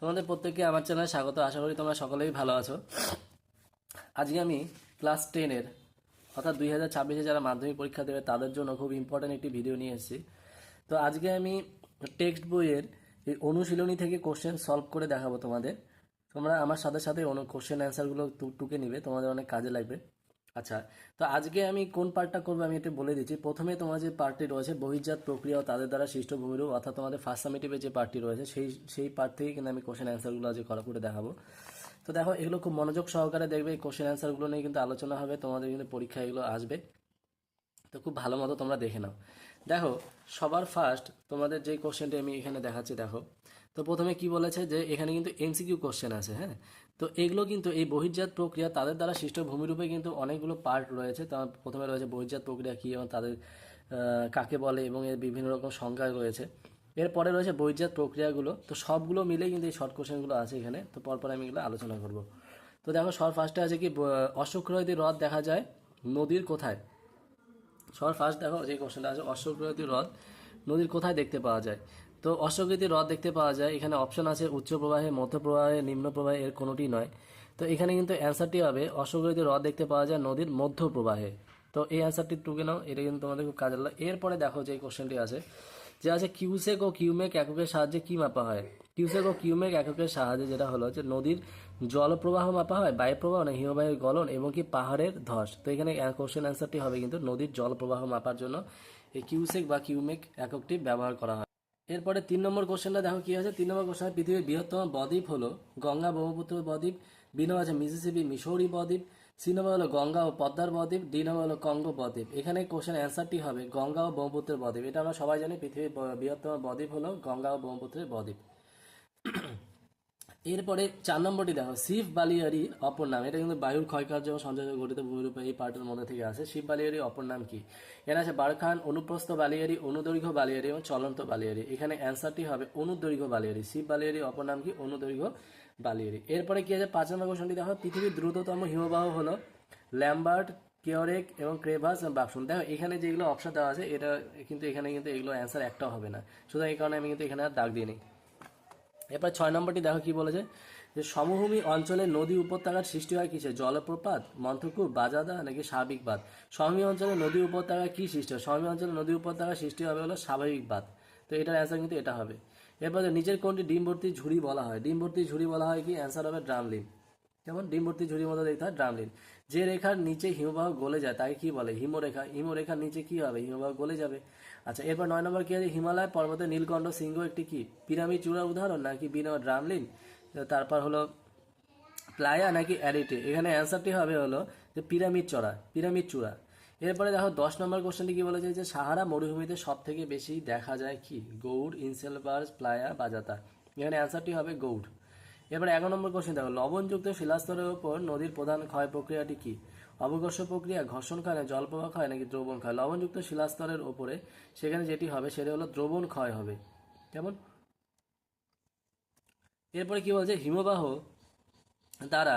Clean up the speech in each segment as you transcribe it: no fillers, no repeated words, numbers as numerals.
তোমাদের প্রত্যেককে আমার চ্যানেলে স্বাগত। আশা করি তোমরা সকলেই ভালো আছো। আজকে আমি ক্লাস 10-এর অর্থাৎ 2026-এ যারা মাধ্যমিক পরীক্ষা দেবে তাদের জন্য খুব ইম্পর্ট্যান্ট একটি ভিডিও নিয়ে এসেছি। তো আজকে আমি টেক্সট বইয়ের এই অনুশীলনী থেকে কোশ্চেন সলভ করে দেখাবো তোমাদের। তোমরা আমার সাথে সাথে কোশ্চেন অ্যান্সারগুলো টুকে নিবে, তোমাদের অনেক কাজে লাগবে। আচ্ছা, তো আজকে আমি কোন পার্টটা করবো আমি এটা বলে দিচ্ছি। প্রথমে তোমার যে পার্টটি রয়েছে বহির্জাত প্রক্রিয়া ও তাদের দ্বারা সৃষ্ট ভূমিরূপ, অর্থাৎ তোমাদের ফার্স্ট সামেটিভে যে পার্টটি রয়েছে সেই পার্ট থেকে কিন্তু আমি কোশ্চেন অ্যান্সারগুলো আজকে করে দেখাবো। তো দেখো, এগুলো খুব মনোযোগ সহকারে দেখবে। এই কোশ্চেন অ্যান্সারগুলো নিয়ে কিন্তু আলোচনা হবে, তোমাদের কিন্তু পরীক্ষা এগুলো আসবে। তো খুব ভালো মতো তোমরা দেখে নাও। দেখো, সবার ফার্স্ট তোমাদের যে কোশ্চেনটি আমি এখানে দেখাচ্ছি, দেখো। তো প্রথমে কি বলেছে যে এখানে কিন্তু এমসিকিউ কোশ্চেন আছে, হ্যাঁ। তো এগুলো কিন্তু এই বহির্জাত প্রক্রিয়া তাদের দ্বারা সৃষ্ট ভূমিরূপে কিন্তু অনেকগুলো পার্ট রয়েছে। তার প্রথমে রয়েছে বহির্জাত প্রক্রিয়া কী এবং তাদের কাকে বলে এবং এর বিভিন্ন রকম সংজ্ঞা রয়েছে। এরপরে রয়েছে বহির্জাত প্রক্রিয়াগুলো। তো সবগুলো মিলেই কিন্তু এই শর্ট কোশ্চেনগুলো আছে এখানে। তো পরপর আমি এগুলো আলোচনা করব। তো দেখো, সবার ফার্স্টে আছে কি, অশ্বক্ষুরাদি হ্রদ দেখা যায় নদীর কোথায়। সবার ফার্স্ট দেখো যে কোশ্চেনটা আছে, অশ্বক্ষুরাদি হ্রদ নদীর কোথায় দেখতে পাওয়া যায়। তো অশ্বকৃতি হ্রদ দেখতে পাওয়া যায়, এখানে অপশন আছে উচ্চ প্রবাহে, মধ্য প্রবাহে, নিম্ন প্রবাহে, এর কোনোটি নয়। তো এখানে কিন্তু অ্যান্সারটি হবে অশ্বকৃতি হ্রদ দেখতে পাওয়া যায় নদীর মধ্য প্রবাহে। তো এই অ্যান্সারটি টুকে নাও, এটা কিন্তু তোমাদের খুব কাজে লাগবে। এরপরে দেখো যে কোশ্চেনটি আছে, যে আছে কিউসেক ও কিউমেক এককের সাহায্যে কি মাপা হয়। কিউসেক ও কিউমেক এককের সাহায্যে যেটা হলো যে নদীর জলপ্রবাহ মাপা হয়, বায়ুপ্রবাহ না হিমবাহের গলন এবং কি পাহাড়ের ধস। তো এখানে কোশ্চেন অ্যান্সারটি হবে কিন্তু নদীর জলপ্রবাহ মাপার জন্য এই কিউসেক বা কিউমেক এককটি ব্যবহার করা হয়। এরপরে 3 নম্বর কোশ্চেনটা দেখো কি আছে। 3 নম্বর কোশ্চেন, পৃথিবীর বৃহত্তম বদ্বীপ হলো গঙ্গা ব্রহ্মপুত্র বদ্বীপ, বি নম্বর আছে মিসিসিপি মিসৌরি বদ্বীপ, সি নম্বর হলো গঙ্গা ও পদ্মার বদ্বীপ, ডি নম্বর হলো কঙ্গো বদ্বীপ। এখানে কোশ্চেন অ্যান্সারটি হবে গঙ্গা ও ব্রহ্মপুত্রের বদ্বীপ। এটা আমরা সবাই জানি, পৃথিবীর বৃহত্তম বদ্বীপ হলো গঙ্গা ও ব্রহ্মপুত্রের বদ্বীপ। এরপরে 4 নম্বরটি দেখো, শিব বালিয়ারি অপর নাম। এটা কিন্তু বায়ুর ক্ষয়কার্য ও সঞ্চয় গঠিত ভূমিরূপে এই পার্টের মধ্যে থেকে আছে। শিব বালিয়ারি অপর নাম কি? এর আছে বারখান, অনুপ্রস্থ বালিয়ারি, অনুদৈর্ঘ্য বালিয়ারি এবং চলন্ত বালিয়ারি। এখানে অ্যান্সারটি হবে অনুদৈর্ঘ্য বালিয়ারি। শিব বালিয়ারি অপর নাম কি? অনুদৈর্ঘ্য বালিয়ারি। এরপরে কি আছে 5 নম্বর কোশ্চেনটি দেখো, পৃথিবীর দ্রুততম হিমবাহ হলো ল্যাম্বার্ট, কেওরেক এবং ক্রেভাস এবং বাক্সুন। দেখো এখানে যেগুলো অপশন দেওয়া আছে এটা কিন্তু এখানে কিন্তু এগুলো অ্যান্সার একটাও হবে না, সুতরাং এই কারণে আমি কিন্তু এখানে আর দাগ দিই নি। এরপর 6 নম্বরটি দেখো কি বলেছে, যে সমভূমি অঞ্চলে নদী উপত্যকার সৃষ্টি হয় কিসে? জলপ্রপাত, মন্থরকূপ, বাজাদা নাকি স্বাভাবিক বাঁধ। সমভূমি অঞ্চলে নদী উপত্যকা কি সৃষ্টি হয়? সমভূমি অঞ্চলে নদী উপত্যকা সৃষ্টি হবে হলো স্বাভাবিক বাঁধ। তো এটার অ্যান্সার কিন্তু এটা হবে। এরপর নিচের কোনটি ডিম ভর্তি ঝুড়ি বলা হয়? ডিম ভর্তি ঝুড়ি বলা হয় কি? অ্যান্সার হবে ড্রামলিন। যেমন ডিম ভর্তি ঝুড়ির মতো দেখতে হয় ড্রামলিন। যে রেখার নিচে হিমবাহ গলে যায় তাকে কি বলে? হিমরেখা। হিমরেখার নিচে কি হবে? হিমবাহ গলে যাবে। আচ্ছা, এরপর 9 নম্বর কি আছে, হিমালয় পর্বতে নীলকণ্ঠ শৃঙ্গ একটি কি? পিরামিড চূড়ার উদাহরণ নাকি বি নম্বর ড্রামলিন, তারপর হলো প্লায়া নাকি অ্যারিটে। এখানে অ্যান্সারটি হবে হলো যে পিরামিড চূড়া। এরপরে দেখো 10 নম্বর কোশ্চেনটি কি বলেছে, যে সাহারা মরুভূমিতে সব থেকে বেশি দেখা যায় কি? গৌড়, ইনসেলবার্স, প্লায়া, বাজাতা। এখানে অ্যান্সারটি হবে গৌড়। এবার 11 নম্বর কোশ্চেন দেখো, লবণযুক্ত শিলাস্তরের উপর নদীর প্রধান ক্ষয় প্রক্রিয়াটি কি? অবঘর্ষ প্রক্রিয়া, ঘর্ষণ ক্ষয়, না জলপ্রবাহ ক্ষয় নাকি দ্রবণ ক্ষয়। লবণযুক্ত শিলাস্তরের উপরে সেখানে যেটি হবে সেটা হলো দ্রবণ ক্ষয় হবে। কেমন? এরপরে কি বলছে, হিমবাহ দ্বারা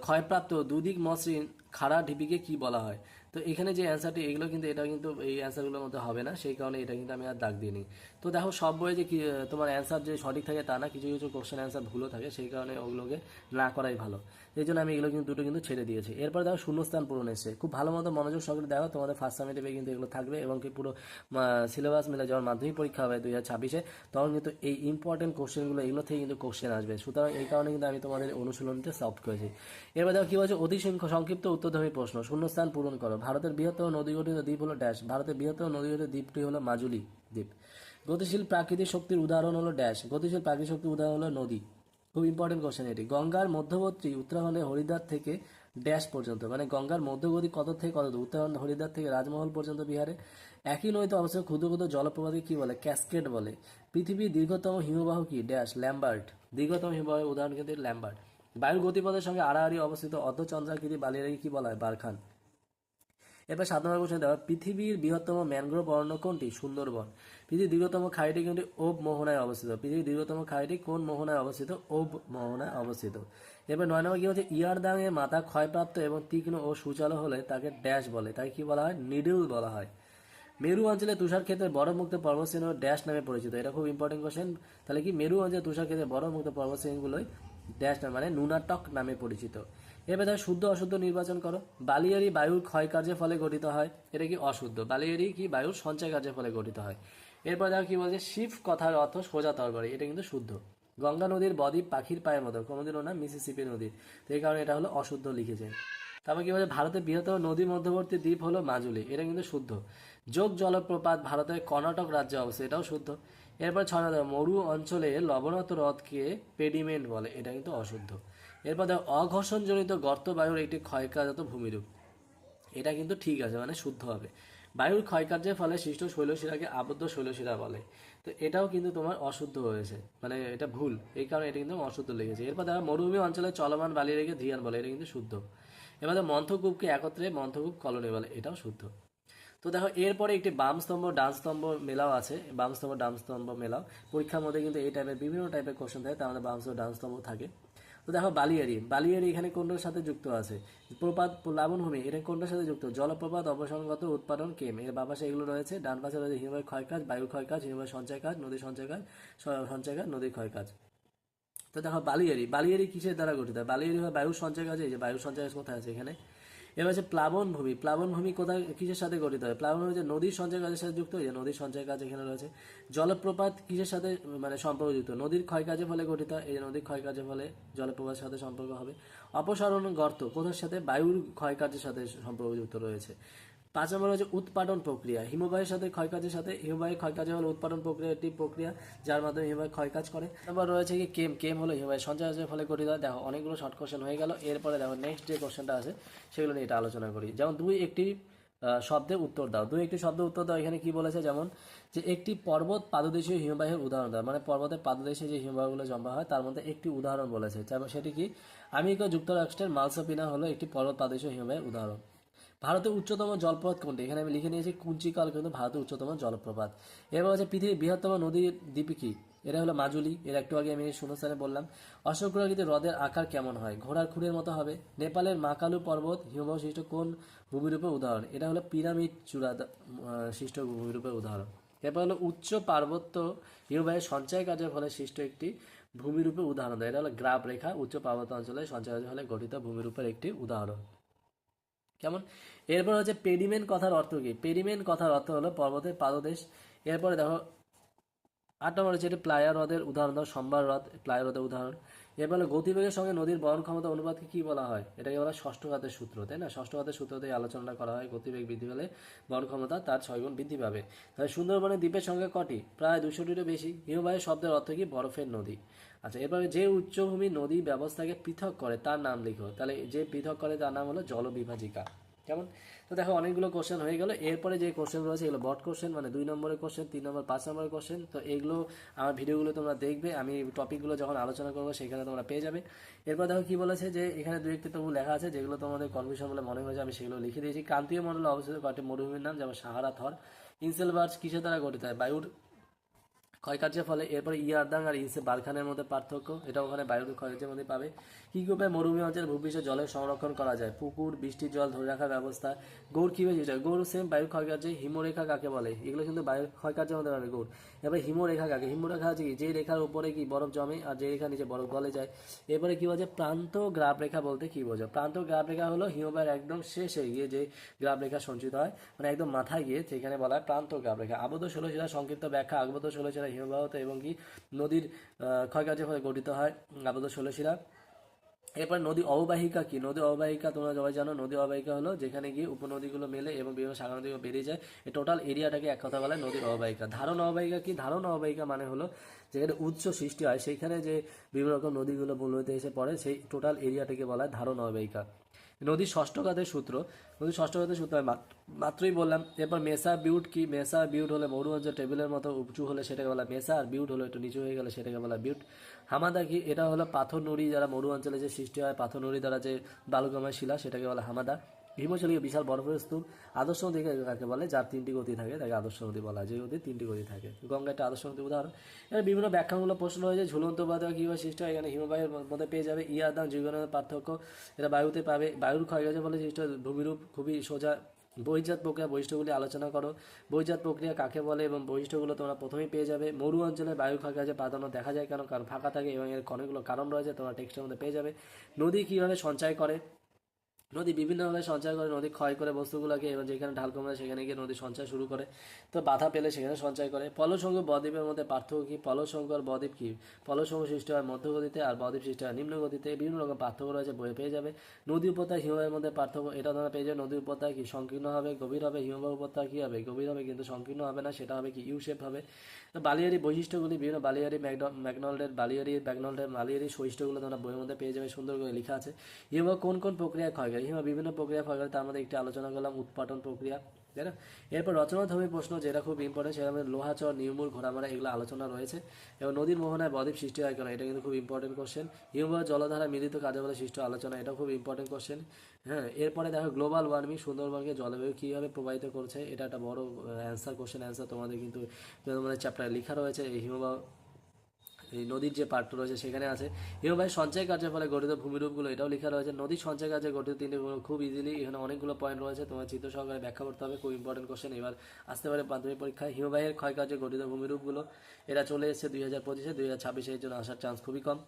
ক্ষয়প্রাপ্ত দুদিক মসৃণ খাড়া ঢিপিকে কি বলা হয়? তো এখানে যে অ্যান্সারটি এগুলো কিন্তু এটা কিন্তু এই অ্যান্সারগুলোর মধ্যে হবে না, সেই কারণে এটা কিন্তু আমি আর দাগ দিইনি। তো দেখো, সব বইয়ে যে তোমার অ্যান্সার যে সঠিক থাকে তা না, কিছু কিছু কোশ্চেন অ্যান্সার ভুলও থাকে, সেই কারণে ওগুলোকে না করাই ভালো। এই জন্য আমি এগুলো কিন্তু দুটো কিন্তু ছেড়ে দিয়েছি। এরপর দেখো শূন্যস্থান পূরণ এসছে, খুব ভালো মতো মনোযোগ সহকারে দেখো, তোমাদের ফার্স্ট সামেটিভে কিন্তু এগুলো থাকবে এবং কি পুরো সিলেবাস মিলে যখন মাধ্যমিক পরীক্ষা হবে 2026-এ, তখন কিন্তু এই ইম্পর্টেন্ট কোশ্চেনগুলো এগুলো থেকে কিন্তু কোশ্চেন আসবে। সুতরাং এই কারণে কিন্তু আমি তোমাদের অনুশীলনটা সলভ করেছি। এরপর দেখো কি বলছে, অতি সংক্ষিপ্ত উত্তরধর্মী প্রশ্ন, শূন্যস্থান পূরণ করো। ভারতের বৃহত্তম নদী গঠিত দ্বীপ হলো ড্যাশ। ভারতের বৃহত্তম নদী গঠিত দ্বীপটি হলো মাজুলি দ্বীপ। গতিশীল প্রাকৃতিক শক্তির উদাহরণ হলো ড্যাশ। গতিশীল প্রাকৃতিক শক্তির উদাহরণ হলো নদী। খুব ইম্পর্টেন্ট কোশ্চেন এটি। গঙ্গার মধ্যবর্তী উত্তরাখণ্ডের হরিদ্বার থেকে ড্যাশ পর্যন্ত, মানে গঙ্গার মধ্যগতি কত থেকে কত দূর? উত্তরাখণ্ড হরিদ্বার থেকে রাজমহল পর্যন্ত বিহারে। একই নদীতে অবস্থিত ক্ষুদ্র ক্ষুদ্র জলপ্রপাতকে কি বলে? ক্যাসকেড বলে। পৃথিবীর দীর্ঘতম হিমবাহ কি? Dash Lambert. দীর্ঘতম হিমবাহের উদাহরণ কিন্তু ল্যাম্বার্ট। বায়ুর গতিপথের সঙ্গে আড়াআড়ি অবস্থিত অর্ধচন্দ্রাকৃতি বালিয়াকে কি বলা হয়? বারখান। এবার 7 নম্বর কোশ্চেন দেখো, পৃথিবীর বৃহত্তম ম্যানগ্রোভ অরণ্য কোনটি? সুন্দরবন। পৃথিবীর দীর্ঘতম খাইটি কোনটি? ওব মোহনায় অবস্থিত। পৃথিবীর দীর্ঘতম খাইটি কোন মোহনায় অবস্থিত? ওব মোহনায় অবস্থিত। এবার 9 নম্বর কি হচ্ছে, ইয়ারদাং এর মাথা ক্ষয়প্রাপ্ত এবং তীক্ষ্ণ ও সুচালো হলে তাকে ড্যাশ বলে, তাকে কি বলা হয়? নিডল বলা হয়। মেরু অঞ্চলে তুষার ক্ষেত্রে বরফমুক্ত পর্বতশ্রেণী ড্যাশ নামে পরিচিত। এটা খুব ইম্পর্টেন্ট কোশ্চেন। তাহলে কি মেরু অঞ্চলে তুষার ক্ষেত্রে বরফমুক্ত পর্বতশ্রেণীগুলোই ড্যাশ নামে মানে নুনাটক নামে পরিচিত। এবার তাহলে শুদ্ধ অশুদ্ধ নির্বাচন করো। বালিয়ারি বায়ুর ক্ষয়কার্যের ফলে গঠিত হয়, এটা কি অশুদ্ধ। বালিয়ারি কি বায়ুর সঞ্চয় কার্যের ফলে গঠিত হয়। এরপর দেখো কি বলছে, শিব কথার অর্থ সোজা তরবারি, এটা কিন্তু শুদ্ধ। গঙ্গা নদীর বদ্বীপ পাখির পায়ের মতো, কোনোদিনও না মিসিসিপি নদীর, তো এই কারণে এটা হলো অশুদ্ধ লিখেছে। তারপর কি বলছে, ভারতের বৃহত্তম নদী মধ্যবর্তী দ্বীপ হলো মাজুলি, এটা কিন্তু শুদ্ধ। যোগ জলপ্রপাত ভারতের কর্ণাটক রাজ্যে অবস্থিত, এটাও শুদ্ধ। এরপর 6 নম্বর, মরু অঞ্চলে লবণাক্ত হ্রদকে পেডিমেন্ট বলে, এটা কিন্তু অশুদ্ধ। এরপর দেখো, অঘর্ষণজনিত গর্ত বায়ুর একটি ক্ষয়কার্যত ভূমিরূপ, এটা কিন্তু ঠিক আছে, মানে শুদ্ধ হবে। বায়ুর ক্ষয়কার্যের ফলে সৃষ্ট শৈলশিরাকে আবদ্ধ শৈলশিরা বলে, তো এটাও কিন্তু তোমার অশুদ্ধ হয়েছে, মানে এটা ভুল, এই কারণে এটা কিন্তু অশুদ্ধ লেগেছে। এরপর দেখো, মরুভূমি অঞ্চলে চলমান বালি রেখে ধিয়ান বলে, এটা কিন্তু শুদ্ধ। এবার দেখো, মন্থকূপকে একত্রে মন্থকূপ কলোনি বলে, এটাও শুদ্ধ। তো দেখো, এরপরে একটি বাম স্তম্ভ ডান স্তম্ভ মেলাও আছে, বাম স্তম্ভ ডান স্তম্ভ মেলাও। পরীক্ষার মধ্যে কিন্তু এই টাইপের বিভিন্ন টাইপের কোশ্চেন থাকে, তার মধ্যে বাম স্তম্ভ ডান স্তম্ভ থাকে। তো দেখো, বালিয়ারি বালিয়ারি এখানে কোনটার সাথে যুক্ত আছে, প্রপাত প্লাবনভূমি, এটা কোনটার সাথে যুক্ত, জলপ্রপাত অবসরগত উৎপাদন কেম, এর বাম পাশে এগুলো রয়েছে, ডান পাশে রয়েছে হিমবাহের ক্ষয়কাজ, বায়ুর ক্ষয়কাজ, হিমবাহের সঞ্চয় কাজ, নদীর সঞ্চয় কাজ, সঞ্চয় কাজ, নদীর ক্ষয়কাজ। তো দেখো, বালিয়ারি বালিয়ারি কিসের দ্বারা গঠিত, বালিয়ারি হয় বায়ুর সঞ্চয় কাজে, এই যে বায়ুর সঞ্চয় কাজ কোথায় আছে এখানে। এবার হচ্ছে প্লাবনভূমি, প্লাবনভূমি কোথায় কিসের সাথে গঠিত হয়, প্লাবনভূমি যে নদীর সঞ্চয় কাজের সাথে যুক্ত, যে নদীর সঞ্চয় কাজ এখানে রয়েছে। জলপ্রপাত কিসের সাথে মানে সম্পর্কযুক্ত, নদীর ক্ষয়কাজের ফলে গঠিত হয়, এই যে নদীর ক্ষয়কাজের ফলে জলপ্রপাতের সাথে সম্পর্ক হবে। অপসারণ গর্ত কোথার সাথে, বায়ুর ক্ষয়কার্যের সাথে সম্পর্কযুক্ত রয়েছে। 5 নম্বর হচ্ছে উৎপাদন প্রক্রিয়া, হিমবাহের সাথে ক্ষয়কাজের সাথে, হিমবাহের ক্ষয়কাজ হলো উৎপাদন প্রক্রিয়া, একটি প্রক্রিয়া যার মাধ্যমে হিমবাহ ক্ষয়কাজ করে। তারপর রয়েছে কি কেম, কেম হলো হিমবাহের সঞ্চয়ের ফলে গঠিত হয়। দেখো, অনেকগুলো শর্ট কোশ্চেন হয়ে গেল। এরপরে দেখো নেক্সট যে কোশ্চেনটা আছে সেগুলো নিয়ে এটা আলোচনা করি। যেমন দুই একটি শব্দে উত্তর দাও, দুই একটি শব্দে উত্তর দাও, এখানে কি বলেছে, যেমন যে একটি পর্বত পাদদেশীয় হিমবাহের উদাহরণ দাও, মানে পর্বতের পাদদেশে যে হিমবাহগুলো জমা হয় তার মধ্যে একটি উদাহরণ বলেছে, যেমন সেটি কি, আমেরিকা যুক্তরাষ্ট্রের মালসা হলো একটি পর্বত পাদদেশীয় হিমবাহের উদাহরণ। ভারতের উচ্চতম জলপ্রপাত কোনটি, এখানে আমি লিখে নিয়েছি কুঞ্চিকাল কিন্তু ভারতের উচ্চতম জলপ্রপাত। এবার হচ্ছে পৃথিবীর বৃহত্তম নদীর দ্বীপ কি, এটা হলো মাজুলি, এর একটু আগে আমি শূন্যস্থানে বললাম। অশ্বক্ষুরাকৃতি হ্রদের আকার কেমন হয়, ঘোড়ার খুরের মতো হবে। নেপালের মাকালু পর্বত হিমবাহ সৃষ্ট কোন ভূমিরূপের উদাহরণ, এটা হলো পিরামিড চূড়া সৃষ্ট ভূমিরূপের উদাহরণ। এরপর হলো উচ্চ পার্বত্য হিমবাহের সঞ্চয় কাজের ফলে সৃষ্ট একটি ভূমিরূপের উদাহরণ দেয়, এটা হলো গ্রাফ রেখা, উচ্চ পার্বত্য অঞ্চলে সঞ্চয় কাজের ফলে গঠিত ভূমিরূপের একটি উদাহরণ। কেমন। এরপর হচ্ছে পেডিমেন্ট কথার অর্থ কি, পেডিমেন্ট কথার অর্থ হলো পর্বতের পাদদেশ। এরপরে দেখো 8 নম্বর হচ্ছে এটা প্লায়া হ্রদের উদাহরণ দাও, সম্বার হ্রদ প্লায়া হ্রদের উদাহরণ। এরপর হলো গতিবেগের সঙ্গে নদীর বহন ক্ষমতা অনুপাতকে কি বলা হয়, এটাকে বলা হয় ষষ্ঠ ঘাতের সূত্র, তাই না, ষষ্ঠ ঘাতের সূত্র দিয়ে আলোচনা করা হয়, গতিবেগ বৃদ্ধি পেলে বহন ক্ষমতা তার 6 গুণ বৃদ্ধি পাবে। তাহলে সুন্দরবনের দ্বীপের সংখ্যা কটি, প্রায় 200টিরও বেশি। হিমবাহের শব্দের অর্থ কি, বরফের নদী। আচ্ছা, এরপরে যে উচ্চভূমি নদী ব্যবস্থাকে পৃথক করে তার নাম লিখো, তাহলে যে পৃথক করে তার নাম হলো জলবিভাজিকা। কেমন। তো দেখো, অনেকগুলো কোশ্চেন হয়ে গেল। এরপরে যে কোশ্চেন রয়েছে এগুলো বট কোশ্চেন, মানে 2 নম্বরের কোশ্চেন, 3 নম্বর 5 নম্বরের কোশ্চেন। তো এগুলো আমার ভিডিওগুলো তোমরা দেখবে, আমি টপিকগুলো যখন আলোচনা করবো সেখানে তোমরা পেয়ে যাবে। এরপর দেখো কি বলেছে, যে এখানে 2-1টি তবু লেখা আছে যেগুলো তোমাদের কনফিউশন বলে মনে হয়েছে, আমি সেগুলো লিখে দিয়েছি। ক্রান্তীয় মণ্ডলে অবস্থিত কয়েকটি মরুভূমির নাম, যেমন সাহারা, থর। ইনসেলবার্স কিসের দ্বারা গঠিত হয়, বায়ুর ক্ষয়কার্যের ফলে। এরপরে ইয়ারদাং আর ইনসে বারখানের মধ্যে পার্থক্য, এটা ওখানে বায়ুর ক্ষয়কার্যের মধ্যে পাবে। কী উপায়ে মরুভূমি অঞ্চলে ভূপৃষ্ঠের জলের সংরক্ষণ করা যায়, পুকুর, বৃষ্টির জল ধরে রাখার ব্যবস্থা। গৌড় কীভাবে যেটা, গৌড় সেম বায়ুর ক্ষয়কার্যে। হিমরেখা কাকে বলে, এগুলো কিন্তু বায়ুর ক্ষয়কার্যের মধ্যে পাবে গৌড়। এবার হিমরেখা কাকে, হিমরেখা আছে কি, যে রেখার উপরে কি বরফ জমে আর যে রেখা নিচে বরফ গলে যায়। এরপরে কি বলছে, প্রান্ত গ্রাফ রেখা বলতে কি বোঝো, প্রান্ত গ্রাফ রেখা হলো হিমবাহের একদম শেষে গিয়ে যে গ্রাফ রেখা সঞ্চিত হয়, মানে একদম মাথায় গিয়ে সেখানে বলা হয় প্রান্ত গ্রাফ রেখা। আবদ্ধ ষোলশিরা সংক্ষিপ্ত ব্যাখ্যা, আবদ্ধ ষোলশিরা হিমবাহতে এবং কি নদীর ক্ষয়কার্যের ফলে গঠিত হয় আবদ্ধ ষোলশিরা। এরপর নদী অববাহিকা কি, নদী অববাহিকা তোমরা সবাই জানো, নদী অববাহিকা হলো যেখানে গিয়ে উপনদীগুলো মেলে এবং বিভিন্ন শাখা নদীগুলো বেরিয়ে যায়, এই টোটাল এরিয়াটাকে এক কথা বলা হয় নদীর অববাহিকা। ধারণ অববাহিকা কি, ধারণ অববাহিকা মানে হলো যেখানে উৎস সৃষ্টি হয় সেইখানে যে বিভিন্ন রকম নদীগুলো মূল নদীতে এসে পড়ে, সেই টোটাল এরিয়াটাকে বলা হয় ধারণ অববাহিকা। নদীর ষষ্ঠ ঘাতের সূত্র, নদীর ষষ্ঠ ঘাতের সূত্র আমি মাত্রই বললাম। এরপর মেসা বিউট কি, মেসা বিউট হলে মরু অঞ্চল টেবিলের মতো উঁচু হলে সেটাকে বলা মেসা, আর বিউট হলো একটু নিচু হয়ে গেলে সেটাকে বলা বিউট। হামাদা কি, এটা হলো পাথর নুড়ি যারা মরু অঞ্চলে যে সৃষ্টি হয় পাথর নুড়ি দ্বারা যে বালুকাময় শিলা, সেটাকে বলা হামাদা। হিমশৈলীয় বিশাল বরফের স্তূপ। আদর্শ নদী কাকে বলে, যার 3টি গতি থাকে তাকে আদর্শ নদী বলা হয়, যে নদীর 3টি গতি থাকে। গঙ্গা একটা আদর্শ নদী উদাহরণ। এখানে বিভিন্ন ব্যাখ্যামূলক প্রশ্ন হয়েছে, ঝুলন্ত বাদা কীভাবে সৃষ্টি হয়, এখানে হিমবাহের মধ্যে পেয়ে যাবে। ইয়াদাং জীবনের পার্থক্য, এটা বায়ুতে পাবে। বায়ুর ক্ষয়কার্যের ফলে সৃষ্ট ভূমিরূপ খুবই সোজা, বহির্জাত প্রক্রিয়া বৈশিষ্ট্যগুলি আলোচনা করো। বহির্জাত প্রক্রিয়া কাকে বলে এবং বৈশিষ্ট্যগুলো তোমরা প্রথমেই পেয়ে যাবে। মরু অঞ্চলে বায়ু কাজে প্রাধান্য দেখা যায় কেন, কারণ ফাঁকা থাকে এবং এর অনেকগুলো কারণ রয়েছে, তোমরা টেক্সটের মধ্যে পেয়ে যাবে। নদী কীভাবে সঞ্চয় করে, নদী বিভিন্নভাবে সঞ্চয় করে, নদী ক্ষয় করে বস্তুগুলোকে এবং যেখানে ঢাল কমে যায় সেখানে গিয়ে নদী সঞ্চয় শুরু করে, তো বাধা পেলে সেখানে সঞ্চয় করে। পলসঙ্গ বদ্বীপের মধ্যে পার্থক্য কী, পলসঙ্গ আর বদ্বীপ কী, পলসঙ্গ সৃষ্টি হয় মধ্যগতিতে আর বদ্বীপ সৃষ্টি হয় নিম্নগতিতে, বিভিন্ন রকম পার্থক্য রয়েছে, বইয়ে পেয়ে যাবে। নদী উপত্যকা হিমবাহের মধ্যে পার্থক্য, এটা তোমরা পেয়ে যাবে। নদী উপত্যকা কি সংকীর্ণ হবে, গভীর হবে, হিমবাহ উপত্যকা কী হবে, গভীর হবে কিন্তু সংকীর্ণ হবে না, সেটা হবে কি ইউ শেপ হবে। তো বালিয়ারি বৈশিষ্ট্যগুলি বিভিন্ন বালিয়ারি ম্যাগনল্ডের বালিয়ারি বৈশিষ্ট্যগুলো তোমরা বইয়ের মধ্যে পেয়ে যাবে, সুন্দর করে লেখা আছে। হিমবাহ কোন কোন প্রক্রিয়ায় ক্ষয় করে, হিমবাহ বিভিন্ন প্রক্রিয়া ক্ষয় করে, তার মধ্যে একটি আলোচনা করলাম উৎপাটন প্রক্রিয়া, তাই না। এরপর রচনাধর্মী প্রশ্ন, যেটা খুব ইম্পর্টেন্ট, সেটা আমাদের লোহাচর, নির্মূল, ঘোড়ামারা, এগুলো আলোচনা রয়েছে। এবং নদীর মোহনায় বদ্বীপ সৃষ্টি হয় কেন, এটা কিন্তু খুব ইম্পর্টেন্ট কোশ্চেন। হিমবাহ জলধারা মিলিত কাজে বলে সৃষ্ট আলোচনা, এটা খুব ইম্পর্টেন্ট কোশ্চেন। হ্যাঁ, এরপরে দেখো গ্লোবাল ওয়ার্মিং, সুন্দরবনকে জলবায়ু কীভাবে প্রভাবিত করছে, এটা একটা বড় অ্যান্সার, কোশ্চেন অ্যান্সার তোমাদের কিন্তু তোমাদের চ্যাপ্টারে লেখা রয়েছে। এই হিমবাহ এই নদীর যে পার্ট রয়েছে সেখানে আছে। হিমবাহের সঞ্চয় কার্যের ফলে গঠিত ভূমিরূপগুলো, এটাও লেখা রয়েছে। নদীর সঞ্চয় কার্যে গঠিত তিনটি ভূমিরূপ, খুব ইজিলি এখানে অনেকগুলো পয়েন্ট রয়েছে, তোমার চিত্র সহকারে ব্যাখ্যা করতে হবে, খুব ইম্পর্টেন্ট কোশ্চেন এবার আসতে পারে মাধ্যমিক পরীক্ষায়। হিমবাহের ক্ষয়কার্যে গঠিত ভূমিরূপগুলো, এটা চলে এসেছে 2025-এ, 2026-এ এর জন্য আসার চান্স খুবই কম।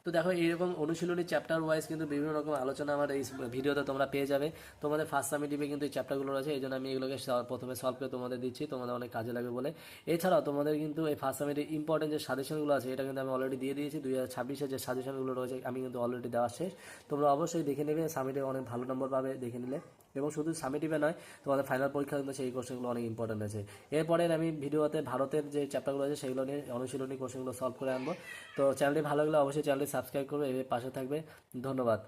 তো দেখো এইরকম অনুশীলনী চ্যাপ্টার ওয়াইজ কিন্তু বিভিন্ন রকম আলোচনা আমার এই ভিডিওতে তোমরা পেয়ে যাবে। তোমাদের ফার্স্ট সামিটিভে কিন্তু এই চ্যাপ্টারগুলো রয়েছে, এই জন্য আমি এগুলোকে প্রথমে সলভ করে তোমাদের দিচ্ছি, তোমাদের অনেক কাজে লাগবে বলে। এছাড়াও তোমাদের কিন্তু এই ফার্স্ট সামিটির ইম্পর্টেন্ট যে সাজেশনগুলো আছে, এটা কিন্তু আমি অলরেডি দিয়ে দিয়েছি। 2026-এর যে সাজেশনগুলো রয়েছে আমি কিন্তু অলরেডি দেওয়া শেষ, তোমরা অবশ্যই দেখে নেবে, সামিটে অনেক ভালো নম্বর পাবে দেখে নিলে। এবং শুধু সামিটিভে নয়, তোমাদের ফাইনাল পরীক্ষা কিন্তু সেই কোশ্চেনগুলো অনেক ইম্পর্টেন্ট আছে। এরপরে আমি ভিডিওতে ভারতের যে চ্যাপ্টারগুলো আছে সেগুলো নিয়ে অনুশীলনী কোশ্চেনগুলো সলভ করে আনবো। তো চ্যানেলটি ভালো লাগলে অবশ্যই চ্যানেলটি সাবস্ক্রাইব করবে, এর পাশে থাকবে। ধন্যবাদ।